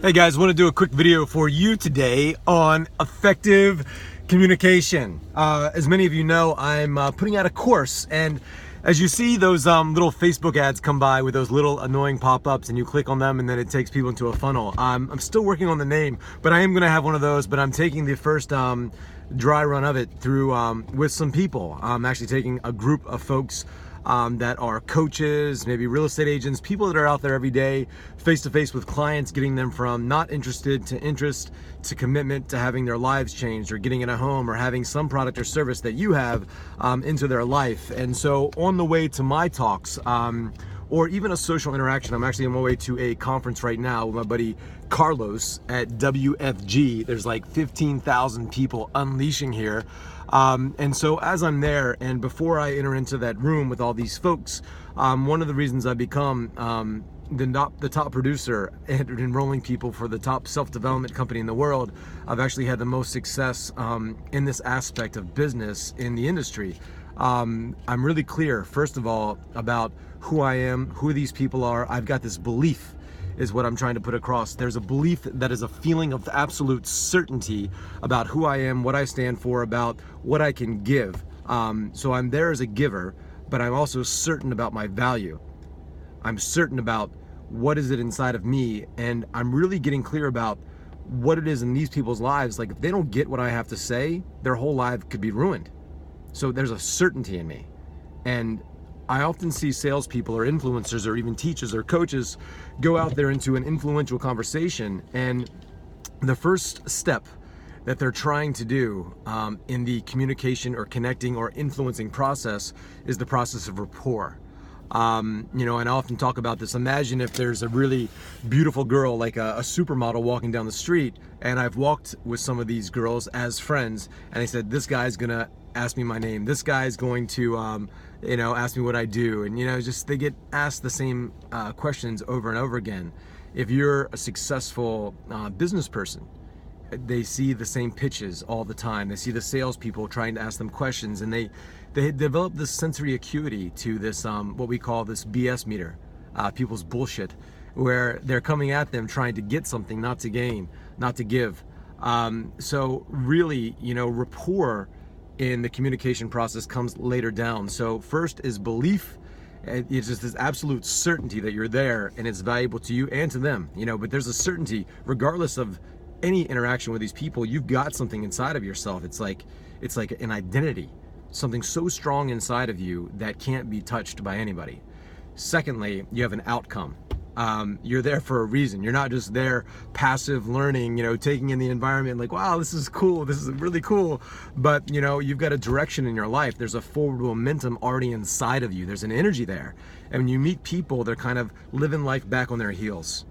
Hey guys, want to do a quick video for you today on effective communication. As many of you know, I'm putting out a course, and as you see those little Facebook ads come by with those little annoying pop-ups, and you click on them and then it takes people into a funnel. I'm still working on the name, but I am going to have one of those, but I'm taking the first dry run of it through with some people. I'm actually taking a group of folks that are coaches, maybe real estate agents, people that are out there every day, face to face with clients, getting them from not interested to interest to commitment to having their lives changed, or getting in a home, or having some product or service that you have into their life. And so on the way to my talks, or even a social interaction, I'm actually on my way to a conference right now with my buddy Carlos at WFG. There's like 15,000 people unleashing here. And so as I'm there, and before I enter into that room with all these folks, one of the reasons I've become the top producer and enrolling people for the top self-development company in the world, I've actually had the most success in this aspect of business in the industry. I'm really clear, first of all, about who I am, who these people are. I've got this belief, is what I'm trying to put across. There's a belief that is a feeling of absolute certainty about who I am, what I stand for, about what I can give. So I'm there as a giver, but I'm also certain about my value. I'm certain about what is it inside of me, and I'm really getting clear about what it is in these people's lives. Like, if they don't get what I have to say, their whole life could be ruined. So there's a certainty in me. And I often see salespeople or influencers or even teachers or coaches go out there into an influential conversation, and the first step that they're trying to do in the communication or connecting or influencing process is the process of rapport. And I often talk about this. Imagine if there's a really beautiful girl, like a supermodel, walking down the street, and I've walked with some of these girls as friends, and they said, this guy's gonna ask me my name, this guy's going to ask me what I do, and just they get asked the same questions over and over again. If you're a successful business person, they see the same pitches all the time. They see the salespeople trying to ask them questions, and they develop this sensory acuity to this what we call this BS meter, people's bullshit, where they're coming at them trying to get something, not to gain, not to give. So really, rapport in the communication process comes later down. So first is belief. It's just this absolute certainty that you're there and it's valuable to you and to them, but there's a certainty regardless of any interaction with these people. You've got something inside of yourself. It's like an identity, something so strong inside of you that can't be touched by anybody. Secondly, you have an outcome. You're there for a reason. You're not just there passive learning, taking in the environment like, wow, this is cool, this is really cool. But you've got a direction in your life. There's a forward momentum already inside of you. There's an energy there. And when you meet people, they're kind of living life back on their heels.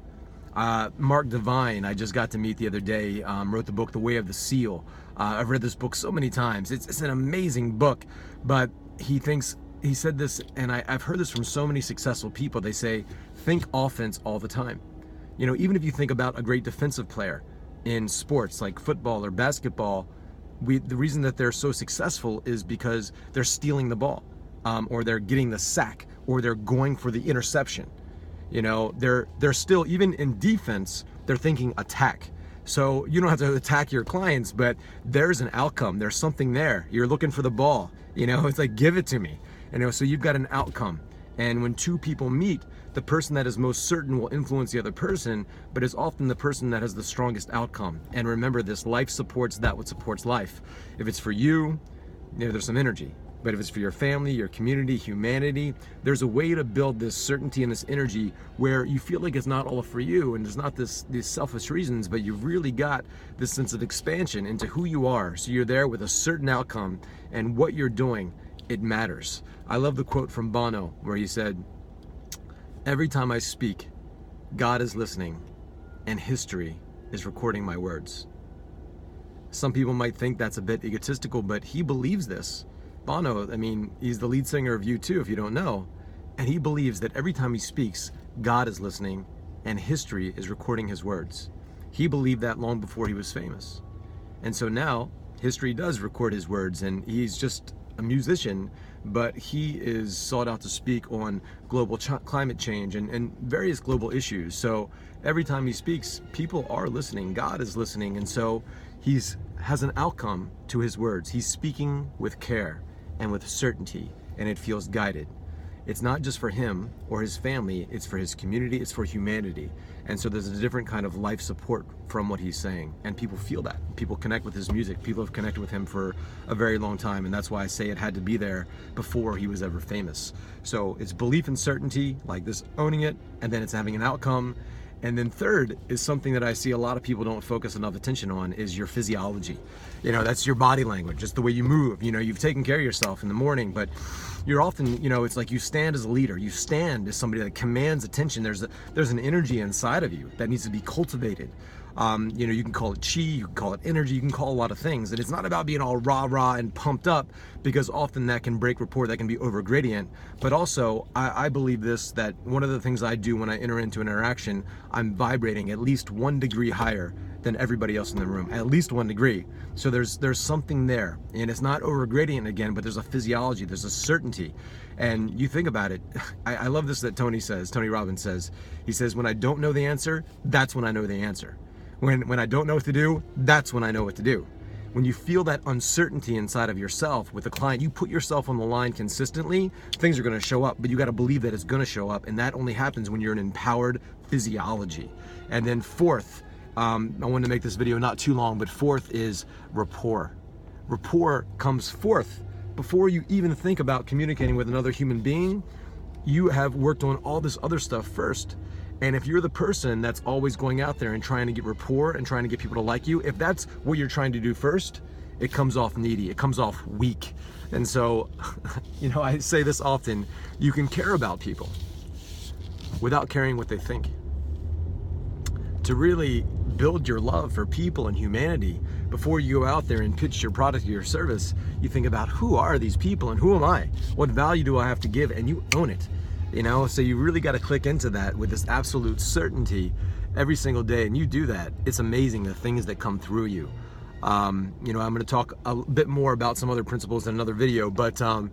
Mark Divine, I just got to meet the other day, wrote the book, The Way of the Seal. I've read this book so many times. It's an amazing book, but he said this, and I've heard this from so many successful people. They say, think offense all the time. Even if you think about a great defensive player in sports like football or basketball, the reason that they're so successful is because they're stealing the ball, or they're getting the sack, or they're going for the interception. They're still, even in defense, they're thinking attack. So you don't have to attack your clients, but there's an outcome. There's something there. You're looking for the ball. It's like, give it to me. So you've got an outcome. And when two people meet, the person that is most certain will influence the other person, but it's often the person that has the strongest outcome. And remember this, life supports that what supports life. If it's for you, there's some energy. But if it's for your family, your community, humanity, there's a way to build this certainty and this energy where you feel like it's not all for you, and it's not these selfish reasons, but you've really got this sense of expansion into who you are. So you're there with a certain outcome, and what you're doing, it matters. I love the quote from Bono where he said, every time I speak, God is listening and history is recording my words. Some people might think that's a bit egotistical, but he believes this. Bono, he's the lead singer of U2, if you don't know, and he believes that every time he speaks, God is listening and history is recording his words. He believed that long before he was famous. And so now history does record his words, and he's just a musician, but he is sought out to speak on global climate change and various global issues. So every time he speaks, people are listening, God is listening, and so has an outcome to his words. He's speaking with care and with certainty, and it feels guided. It's not just for him or his family, it's for his community, it's for humanity. And so there's a different kind of life support from what he's saying. And people feel that. People connect with his music. People have connected with him for a very long time. And that's why I say it had to be there before he was ever famous. So it's belief and certainty, like this, owning it, and then it's having an outcome. And then third is something that I see a lot of people don't focus enough attention on, is your physiology. You know, that's your body language. It's the way you move. You know, you've taken care of yourself in the morning, but you're often, you know, it's like you stand as a leader. You stand as somebody that commands attention. There's an energy inside of you that needs to be cultivated. You know, you can call it chi, you can call it energy, you can call a lot of things. And it's not about being all rah-rah and pumped up, because often that can break rapport, that can be over gradient. But also, I believe this, that one of the things I do when I enter into an interaction, I'm vibrating at least 1 degree higher than everybody else in the room, at least 1 degree. So there's something there, and it's not over gradient again, but there's a physiology, there's a certainty. And you think about it, I love this that Tony Robbins says, he says, when I don't know the answer, that's when I know the answer. When I don't know what to do, that's when I know what to do. When you feel that uncertainty inside of yourself with a client, you put yourself on the line consistently, things are gonna show up, but you gotta believe that it's gonna show up, and that only happens when you're an empowered physiology. And then fourth, I wanted to make this video not too long, but fourth is rapport. Rapport comes fourth. Before you even think about communicating with another human being, you have worked on all this other stuff first. And if you're the person that's always going out there and trying to get rapport and trying to get people to like you, if that's what you're trying to do first, it comes off needy, it comes off weak. And so, you know, I say this often, you can care about people without caring what they think. To really build your love for people and humanity, before you go out there and pitch your product or your service, you think about, who are these people and who am I? What value do I have to give? And you own it. You know, so you really got to click into that with this absolute certainty every single day, and you do that. It's amazing the things that come through you. You know, I'm going to talk a bit more about some other principles in another video, but help me